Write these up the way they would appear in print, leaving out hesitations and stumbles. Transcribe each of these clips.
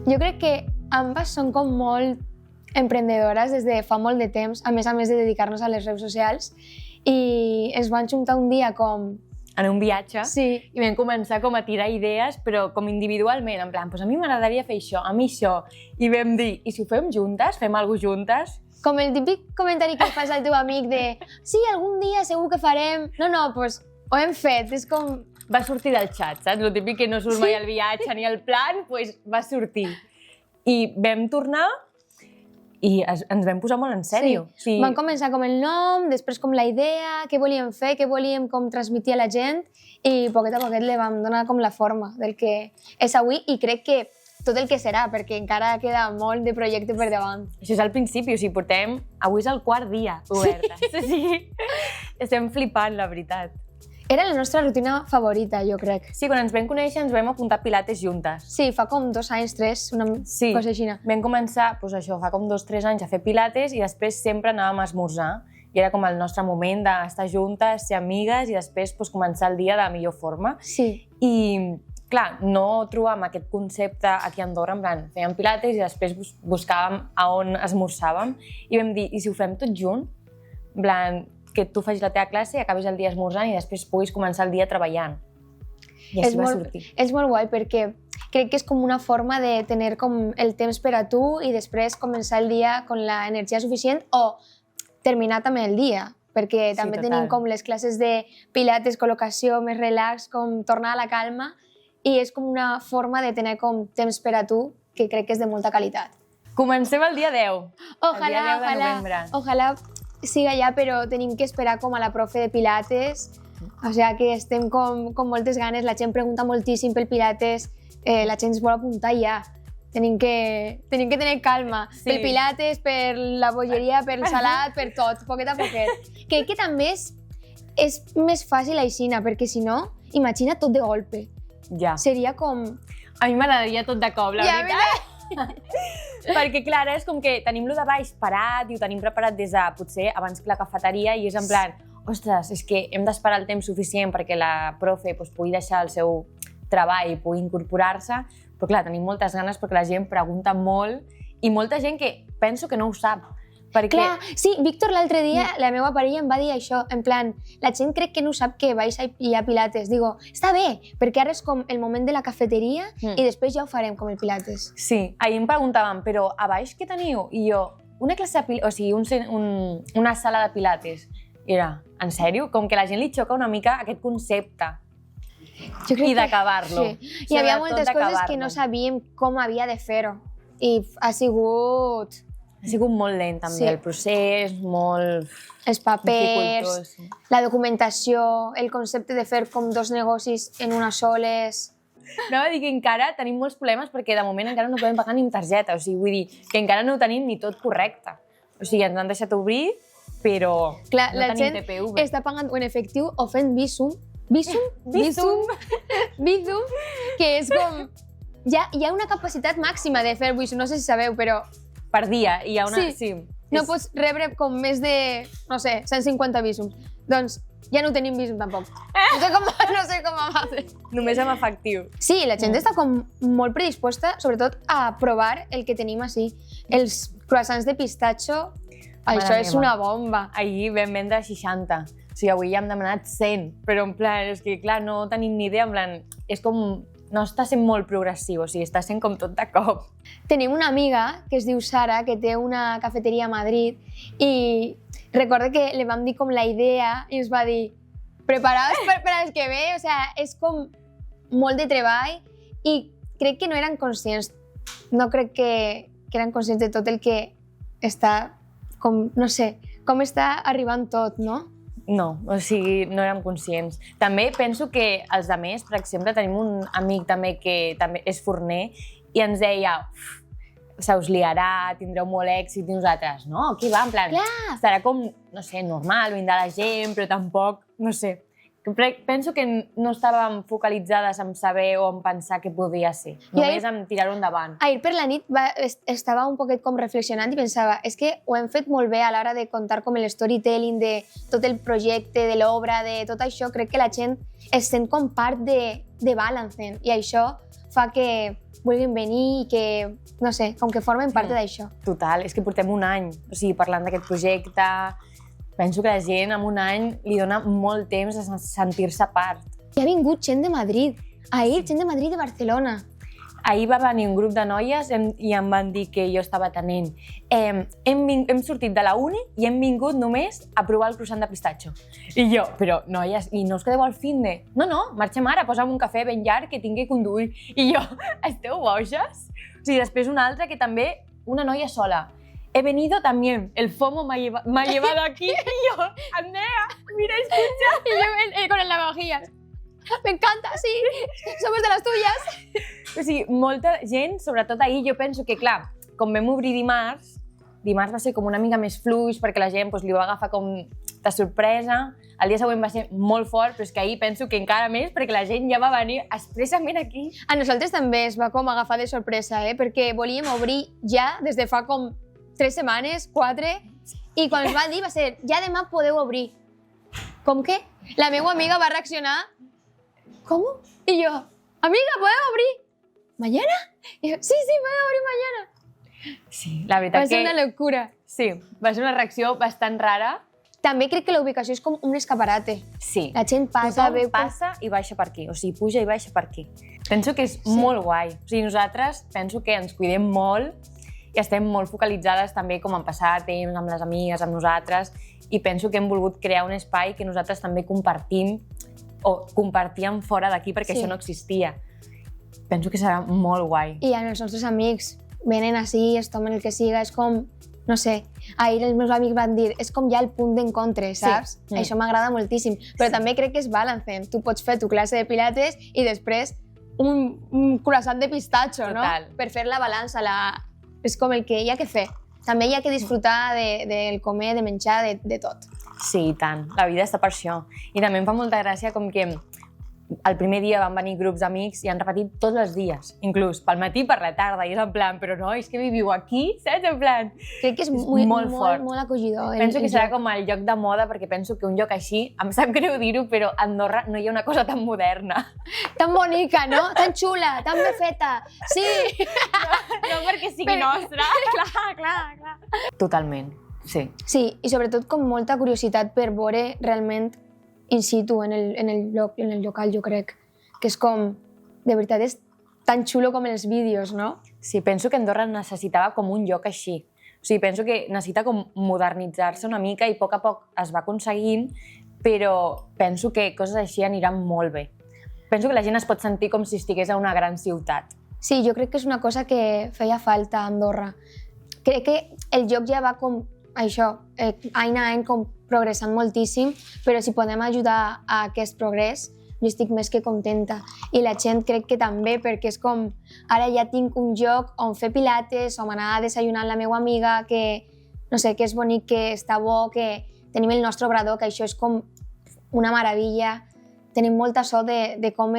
Jo crec que ambas són com molt emprendedores des de fa molt de temps, a més de dedicar-nos a les redes socials, i ens van juntar un dia com... En un viatge, sí. I vam començar com a tirar idees, però com individualment, en plan, pues a mi m'agradaria fer això, a mi això, i vam dir, i si ho fem juntes, fem alguna cosa juntes? Com el típic comentari que fas al teu amic de sí, algun dia segur que farem... No, doncs ho hem fet, és com... Va sortir del xat, saps? Lo típic que no surt mai el viatge ni el plan, doncs va sortir. I vam tornar i ens vam posar molt en sèrio. Sí. Vam començar com el nom, després com la idea, què volíem fer, què volíem com transmitir a la gent, i poquet a poquet li vam donar com la forma del que és avui, i crec que tot el que serà, perquè encara queda molt de projecte per davant. Això és al principi, o sigui, portem... Avui és el quart dia oberta. Sí. Estem flipant, la veritat. Era la nostra rutina favorita, jo crec. Sí, quan ens vam conèixer ens vam apuntar a Pilates juntes. Sí, fa com 2 anys, 3, una cosa així. Vam començar, doncs això, fa com 2-3 anys a fer Pilates i després sempre anàvem a esmorzar. I era com el nostre moment d'estar juntes, ser amigues i després començar el dia de millor forma. Sí. I, clar, no trobàvem aquest concepte aquí a Andorra, en plan, fèiem Pilates i després buscàvem a on esmorzàvem i vam dir, i si ho fem tot junt? En plan, que tu facis la teva classe i acabis el dia esmorzant i després puguis començar el dia treballant. I així va sortir. És molt guai perquè crec que és com una forma de tenir com el temps per a tu i després començar el dia amb l'energia suficient o terminar també el dia, perquè també tenim com les classes de pilates, col·locació, més relax, com tornar a la calma, i és com una forma de tenir com temps per a tu que crec que és de molta qualitat. Comencem el dia 10. Ojalà, el dia 10 de novembre. Ojalà siga ja, però tenim que esperar com a la profe de pilates, o sigui que estem com moltes ganes, la gent pregunta moltíssim pel pilates, la gent es vol apuntar ja. Tenim que tenir calma, pel pilates, per la bolleria, per el salat, per tot, poquet a poquet. Crec que també és més fàcil aixina, perquè si no, imagina tot de golpe. Ja. Seria com... A mi m'agradaria tot de cop, la veritat. Perquè, clar, és com que tenim lo de baix parat i ho tenim preparat des de, potser, abans que la cafeteria i és en plan, ostres, és que hem d'esperar el temps suficient perquè la profe pugui deixar el seu treball i pugui incorporar-se, però clar, tenim moltes ganes perquè la gent pregunta molt i molta gent que penso que no ho sap. Perquè... Clar, sí, Víctor l'altre dia, la meva parella em va dir això, en plan, la gent crec que no sap que vaig a hi ha pilates. Digo, està bé, perquè ara és com el moment de la cafeteria i després ja ho farem com el pilates. Sí, ahir em preguntaven, però a baix què teniu? I jo, una classe de pilates, o sigui, una sala de pilates. I era, en sèrio? Com que a la gent li xoca una mica aquest concepte. I d'acabar-lo. Sí, hi havia moltes coses que no sabíem com havia de fer-ho. I ha sigut molt lent, també, el procés, molt... Els papers, la documentació, el concepte de fer com 2 negocis en una sola... No, dic que encara tenim molts problemes perquè de moment encara no podem pagar ni amb targeta, o sigui, vull dir que encara no ho tenim ni tot correcte. O sigui, ens han deixat obrir, però no tenim TPV. Clar, la gent està pagant en efectiu o fent Bizum, que és com... Ja hi ha una capacitat màxima de fer Bizum, no sé si sabeu, però... Per dia, hi ha una... Sí. No pots rebre com més de, no sé, 150 Bizums. Doncs ja no tenim Bizum tampoc. No sé com va fer. Només amb efectiu. Sí, la gent està com molt predisposta, sobretot a provar el que tenim així. Els croissants de pistatxo, això és una bomba. Ahir vam vendre 60. O sigui, avui ja hem demanat 100. Però en plan, és que clar, no tenim ni idea, en plan, és com... No està sent molt progressiu, o sigui, està sent com tot de cop. Tenim una amiga que es diu Sara, que té una cafeteria a Madrid, i recordo que li vam dir com la idea i ens va dir preparats per als que ve, o sigui, és com molt de treball i crec que no eren conscients, no crec que eren conscients de tot el que està com, no sé, com està arribant tot, no? No, o sigui, no érem conscients. També penso que els altres, per exemple, tenim un amic també que també és forner i ens deia, se us liarà, tindreu molt èxit, i nosaltres, no, aquí va, en plan, serà com, no sé, normal, vindrà la gent, però tampoc, no sé. Penso que no estàvem focalitzades en saber o en pensar què podia ser, només en tirar-ho endavant. Ahir per la nit estava un poquet com reflexionant i pensava, és que ho hem fet molt bé a l'hora de contar com el storytelling de tot el projecte, de l'obra, de tot això. Crec que la gent es sent com part de Balancen i això fa que vulguin venir i que, no sé, com que formen part d'això. Total, és que portem un any, o sigui, parlant d'aquest projecte. Penso que la gent en un any li dona molt temps a sentir-se part. I ha vingut gent de Madrid, ahir gent de Madrid i de Barcelona. Ahir va venir un grup de noies i em van dir que jo estava atenent. Hem sortit de la uni i hem vingut només a provar el croissant de pistatxo. I jo, però noies, i no us quedeu al finde? No, marxem ara, posa'm un cafè ben llarg que tinc que conduir. I jo, esteu boges? O sigui, després una altra que també, una noia sola. He venido también, el FOMO me ha llevado aquí. Y yo, Andrea, mira, escucha. Y yo con el lavavajillas. Me encanta, sí, somos de las tuyas. O sigui, molta gent, sobretot ahir, jo penso que, clar, com vam obrir dimarts va ser com una mica més fluix perquè la gent li va agafar com de sorpresa. El dia següent va ser molt fort, però és que ahir penso que encara més perquè la gent ja va venir expressament aquí. A nosaltres també es va com agafar de sorpresa, perquè volíem obrir ja des de fa com 3 setmanes, 4, i quan ens va dir va ser, ja demà podeu obrir. Com que? La meva amiga va reaccionar, ¿cómo? Y yo, amiga, ¿podemos abrir mañana? Y yo, sí, podemos abrir mañana. Sí, la veritat que... Va ser una locura. Sí, va ser una reacció bastant rara. També crec que la ubicació és com un escaparate. Sí. La gent passa, tothom passa i baixa per aquí, o sigui, puja i baixa per aquí. Penso que és molt guai. O sigui, nosaltres penso que ens cuidem molt i estem molt focalitzades també com en passar temps amb les amigues, amb nosaltres, i penso que hem volgut crear un espai que nosaltres també compartim o compartíem fora d'aquí perquè això no existia. Penso que serà molt guai. I els nostres amics venen així, es tomen el que siga, és com, no sé, ahir els meus amics van dir, és com ja el punt d'encontre, saps? Sí. Això m'agrada moltíssim, però també crec que és balancem. Tu pots fer tu classe de pilates i després un croissant de pistatxo, no? Per fer la balança, és com el que hi ha que fer. També hi ha que disfrutar del comer, de menjar, de tot. Sí, i tant. La vida està per això. I també em fa molta gràcia com que el primer dia van venir grups d'amics i han repetit tots els dies, inclús pel matí i per la tarda, i és en plan, però no, és que viviu aquí, saps? En plan... Crec que és molt acollidor. Penso que serà com el lloc de moda, perquè penso que un lloc així, em sap greu dir-ho, però a Andorra no hi ha una cosa tan moderna. Tan bonica, no? Tan xula, tan ben feta. Sí! No perquè sigui nostra. Clar. Totalment, sí. Sí, i sobretot com molta curiositat per veure realment in situ, en el local, jo crec. Que és com, de veritat, és tan xulo com en els vídeos, no? Sí, penso que Andorra necessitava com un lloc així. O sigui, penso que necessita com modernitzar-se una mica i a poc es va aconseguint, però penso que coses així aniran molt bé. Penso que la gent es pot sentir com si estigués a una gran ciutat. Sí, jo crec que és una cosa que feia falta a Andorra. Crec que el lloc ja va com això, any a any com progressant moltíssim, però si podem ajudar a aquest progrés, jo estic més que contenta. I la gent crec que també, perquè és com, ara ja tinc un lloc on fer pilates, on anar a desayunar amb la meva amiga, que, no sé, que és bonic, que està bo, que tenim el nostre obrador, que això és com una meravella. Tenim molta sort de com...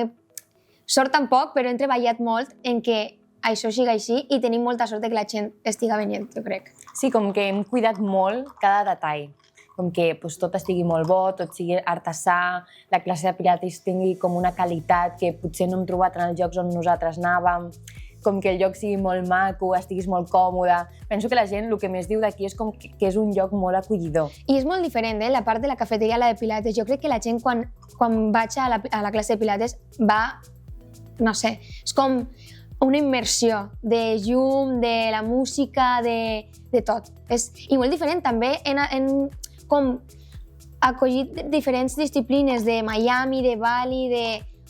Sort tampoc, però hem treballat molt en que això sigui així i tenim molta sort que la gent estiga venint, jo crec. Sí, com que hem cuidat molt cada detall. Com que tot estigui molt bo, tot sigui artesà, la classe de pilates tingui com una qualitat que potser no hem trobat en els llocs on nosaltres anàvem, com que el lloc sigui molt maco, estiguis molt còmode. Penso que la gent el que més diu d'aquí és com que és un lloc molt acollidor. I és molt diferent, la part de la cafeteria a la de pilates. Jo crec que la gent quan vaig a la classe de pilates va, no sé, és com una immersió de llum, de la música, de tot. I molt diferent també en com acollit diferents disciplines de Miami, de Bali,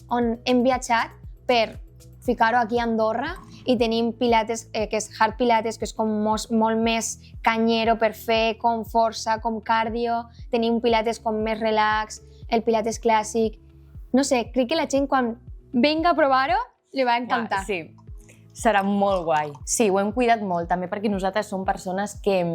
on hem viatjat per ficar-ho aquí a Andorra i tenim pilates, que és hard pilates, que és com molt més canyero per fer, com força, com cardio. Tenim pilates com més relax, el pilates clàssic. No sé, crec que la gent quan venga a provar-ho li va encantar. Sí, serà molt guai. Sí, ho hem cuidat molt, també perquè nosaltres som persones que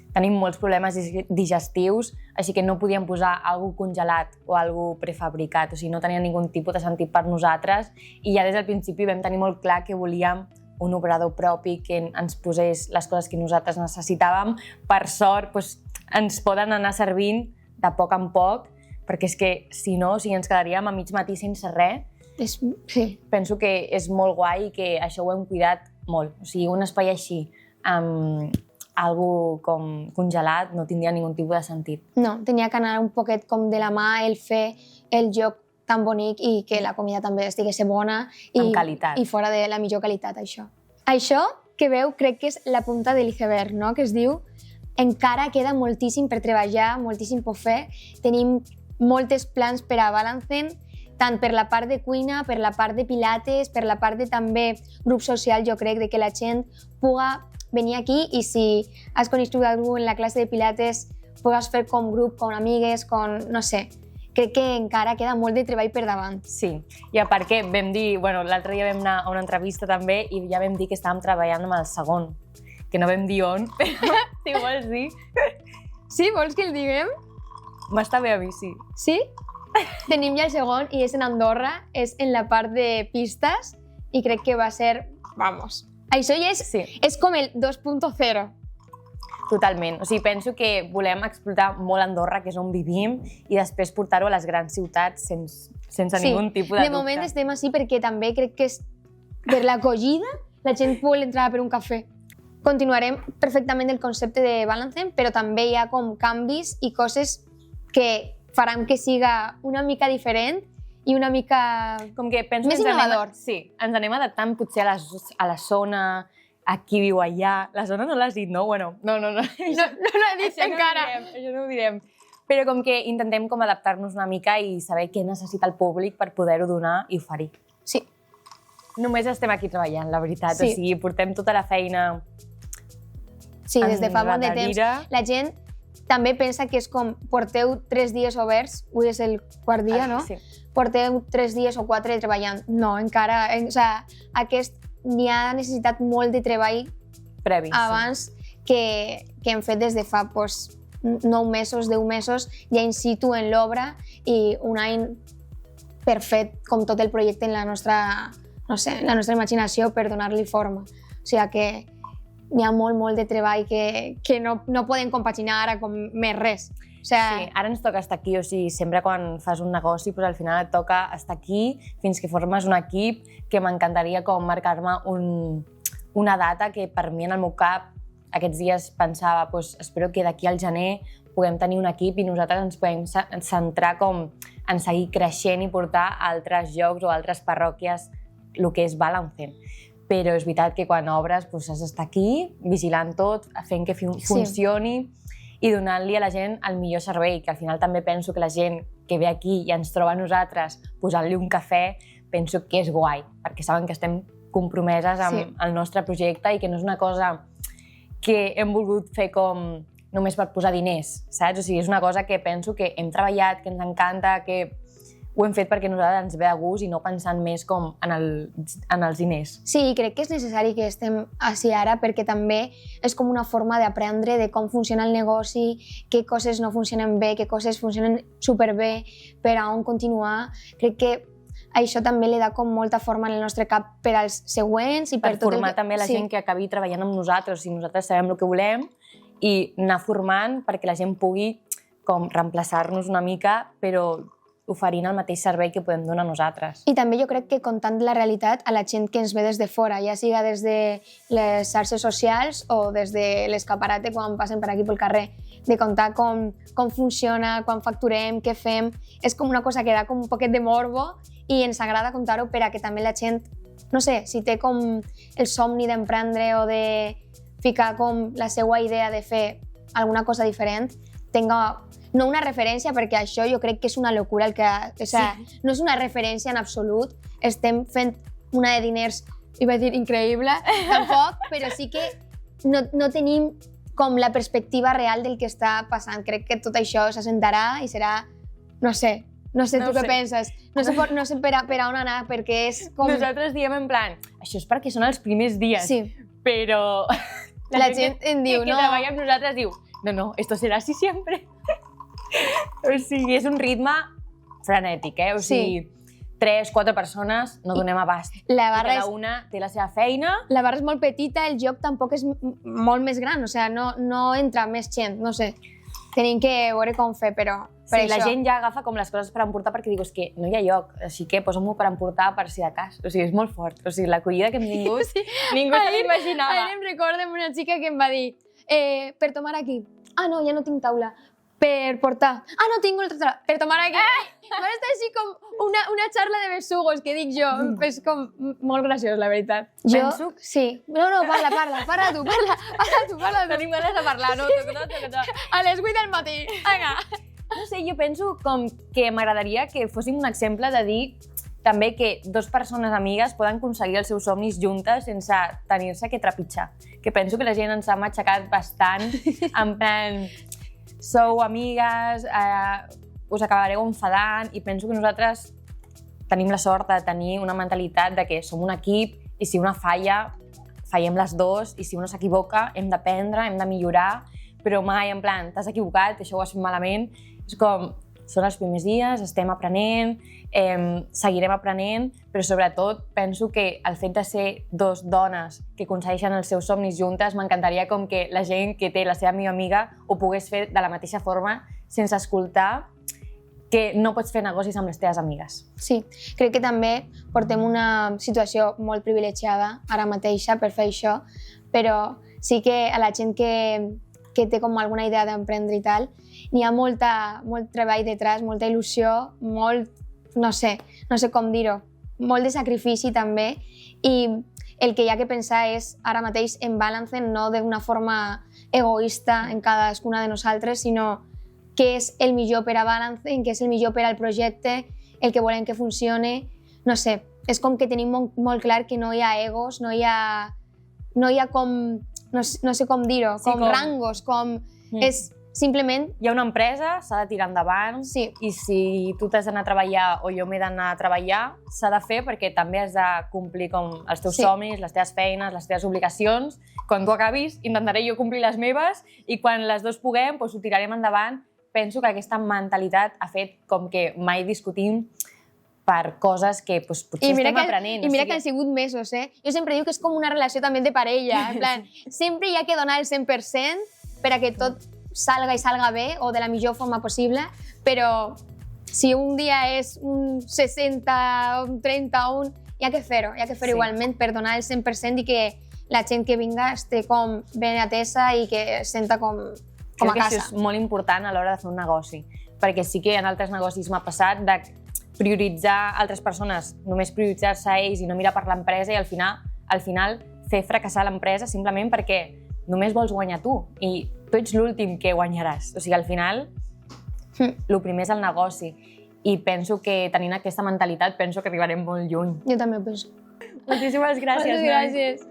tenim molts problemes digestius, així que no podíem posar alguna cosa congelat o alguna cosa prefabricat, o sigui, no tenia ningun tipus de sentit per nosaltres i ja des del principi vam tenir molt clar que volíem un obrador propi que ens posés les coses que nosaltres necessitàvem. Per sort, ens poden anar servint de poc en poc, perquè és que si no, ens quedaríem a mig matí sense res Sí. Penso que és molt guai i que això ho hem cuidat molt. O sigui, un espai així, amb algo com congelat, no tindria ningun tipus de sentit. No, tenia que anar un poquet com de la mà el fer el joc tan bonic i que la comida també estigués bona amb qualitat. I fora de la millor qualitat, això. Això que veu crec que és la punta de l'iceberg, no? Que es diu encara queda moltíssim per treballar, moltíssim per fer. Tenim moltes plans per a Balancen, tant per la part de cuina, per la part de pilates, per la part de també grup social, jo crec, de que la gent puga venir aquí i si has conegut algú en la classe de pilates pugues fer com grup, com amigues, com, no sé. Crec que encara queda molt de treball per davant. Sí, i a part que vam dir, bueno, l'altre dia vam anar a una entrevista també i ja vam dir que estàvem treballant amb el segon, que no vam dir on, però si vols dir. Sí, vols que el diguem? M'està bé a mi, sí. Sí? Tenim ja el segon i és en Andorra, és en la part de pistes i crec que va ser, vamos, això ja és com el 2.0. Totalment. O sigui, penso que volem explotar molt Andorra, que és on vivim, i després portar-ho a les grans ciutats sense ningun tipus de dubte. De moment estem així perquè també crec que és per l'acollida la gent vol entrar per un cafè. Continuarem perfectament el concepte de Balancen, però també hi ha com canvis i coses que faran que siga una mica diferent i una mica com que penso més innovador. Sí, ens anem adaptant potser a la zona, a qui viu allà. La zona no l'has dit, no? Bueno, no. No l'he dit encara. Això no ho direm. Però com que intentem com adaptar-nos una mica i saber què necessita el públic per poder-ho donar i oferir. Sí. Només estem aquí treballant, la veritat. Sí. O sigui, portem tota la feina sí, des de fa molt de temps. La gent també pensa que és com porteu 3 dies oberts, avui és el quart dia, no? Sí. Porteu 3 dies o 4 treballant. No, encara... O sigui, n'hi ha necessitat molt de treball previ abans que hem fet des de fa 9 mesos, 10 mesos, ja in situ en l'obra i un any perfet com tot el projecte en la nostra, no sé, la nostra imaginació per donar-li forma. O sigui que n'hi ha molt de treball que no podem compaginar ara com més res. O sigui, sí, ara ens toca estar aquí, o sigui, sempre quan fas un negoci, doncs al final et toca estar aquí fins que formes un equip, que m'encantaria com marcar-me una data que per mi en el meu cap aquests dies pensava, doncs espero que d'aquí al gener puguem tenir un equip i nosaltres ens podem centrar com en seguir creixent i portar a altres llocs o altres parròquies el que és Balancen. Però és veritat que quan obres doncs has d'estar aquí, vigilant tot, fent que funcioni i donant-li a la gent el millor servei, que al final també penso que la gent que ve aquí i ens troba a nosaltres posant-li un cafè, penso que és guai, perquè saben que estem compromeses amb el nostre projecte i que no és una cosa que hem volgut fer com només per posar diners, saps? O sigui, és una cosa que penso que hem treballat, que ens encanta, que ho hem fet perquè a nosaltres ens ve de gust i no pensant més com en els diners. Sí, crec que és necessari que estem així ara perquè també és com una forma d'aprendre de com funciona el negoci, què coses no funcionen bé, què coses funcionen superbé, per a on continuar. Crec que això també li da com molta forma en el nostre cap per als següents i per tot formar també la gent que acabi treballant amb nosaltres. O sigui, nosaltres sabem el que volem i anar formant perquè la gent pugui com reemplaçar-nos una mica, però oferint el mateix servei que podem donar nosaltres. I també jo crec que contant la realitat a la gent que ens ve des de fora, ja siga des de les xarxes socials o des de l'escaparate quan passen per aquí pel carrer, de contar com funciona, quan facturem, què fem, és com una cosa que da com un poquet de morbo i ens agrada contar-ho per a que també la gent, no sé, si té com el somni d'emprendre o de ficar com la seva idea de fer alguna cosa diferent, tenga no una referència, perquè això jo crec que és una locura, no és una referència en absolut, estem fent una de diners, iba a dir increïble, tampoc, però sí que no tenim com la perspectiva real del que està passant. Crec que tot això s'assentarà i serà, no sé tu què penses, no sé per a on anar, perquè és com... Nosaltres diem en plan, això és perquè són els primers dies, però la gent em diu, que treballa amb nosaltres diu, no, esto será así siempre. O sigui, és un ritme frenètic, O sigui, 3-4 persones no donem abast. Cada una té la seva feina. La barra és molt petita, el joc tampoc és molt més gran, o sigui, no entra més gent, no sé. Tenim que veure com fer, però per la això. gent ja agafa com les coses per emportar perquè diu, és que no hi ha lloc, així que posa-m'ho per emportar per si de cas. O sigui, és molt fort. O sigui, l'acollida que hem tingut, ningú se l'imaginava. Ahir em recordo una xica que em va dir per tomar aquí. Ah, no, ja no tinc taula. Per portar. Ah, no tinc una altra taula. Per tomar aquí. Va estar així com una xarla de besugos, que dic jo. És com molt graciós, la veritat. Penso- Sí. No, parla tu. Tenim ganes de parlar, no? A les 8 del matí. Vinga. No sé, jo penso com que m'agradaria que fóssim un exemple de dir també que dues persones amigues poden aconseguir els seus somnis juntes sense tenir-se que trepitjar. Que penso que la gent ens ha matxacat bastant, en plan, sou amigues, us acabareu enfadant, i penso que nosaltres tenim la sort de tenir una mentalitat de que som un equip i si una falla, fallem les dues, i si una s'equivoca hem d'aprendre, hem de millorar, però mai en plan, t'has equivocat, això ho has fet malament. És com, són els primers dies, estem aprenent, seguirem aprenent, però sobretot penso que el fet de ser dues dones que aconsegueixen els seus somnis juntes, m'encantaria com que la gent que té la seva millor amiga ho pogués fer de la mateixa forma, sense escoltar que no pots fer negocis amb les teves amigues. Sí, crec que també portem una situació molt privilegiada ara mateixa per fer això, però sí que a la gent que té com alguna idea d'emprendre i tal, n'hi ha molt treball detrás, molta il·lusió, molt, no sé com dir-ho, molt de sacrifici també, i el que hi ha que pensar és ara mateix en balance, no d'una forma egoista en cadascuna de nosaltres, sinó què és el millor per a balance, què és el millor per al projecte, el que volem que funcione. No sé, és com que tenim molt clar que no hi ha egos, no hi ha com, no sé com dir-ho, Sí, com rangos, com... És simplement... Hi ha una empresa, s'ha de tirar endavant, Sí. i si tu t'has d'anar a treballar o jo m'he d'anar a treballar, s'ha de fer perquè també has de complir com els teus Sí. somnis, les teves feines, les teves obligacions. Quan tu acabis, intentaré jo complir les meves i quan les dues puguem, doncs ho tirarem endavant. Penso que aquesta mentalitat ha fet com que mai discutim per coses que doncs, potser estem aprenent. I mira que han sigut mesos, eh? Jo sempre dic que és com una relació també de parella, en plan, sempre hi ha que donar el 100% per a que tot salga i salga bé o de la millor forma possible, però si un dia és un 60, un 30, hi ha que fer-ho Sí. igualment per donar el 100% i que la gent que vinga esté com ben atesa i que es senta com a Crec que casa. això és molt important a l'hora de fer un negoci, perquè sí que en altres negocis m'ha passat de prioritzar altres persones, només prioritzar-se a ells i no mirar per l'empresa i al final fer fracassar l'empresa simplement perquè només vols guanyar tu i tu ets l'últim que guanyaràs. O sigui, al final, el primer és el negoci i penso que tenint aquesta mentalitat penso que arribarem molt lluny. Jo també ho penso. Moltíssimes gràcies. Moltes gràcies.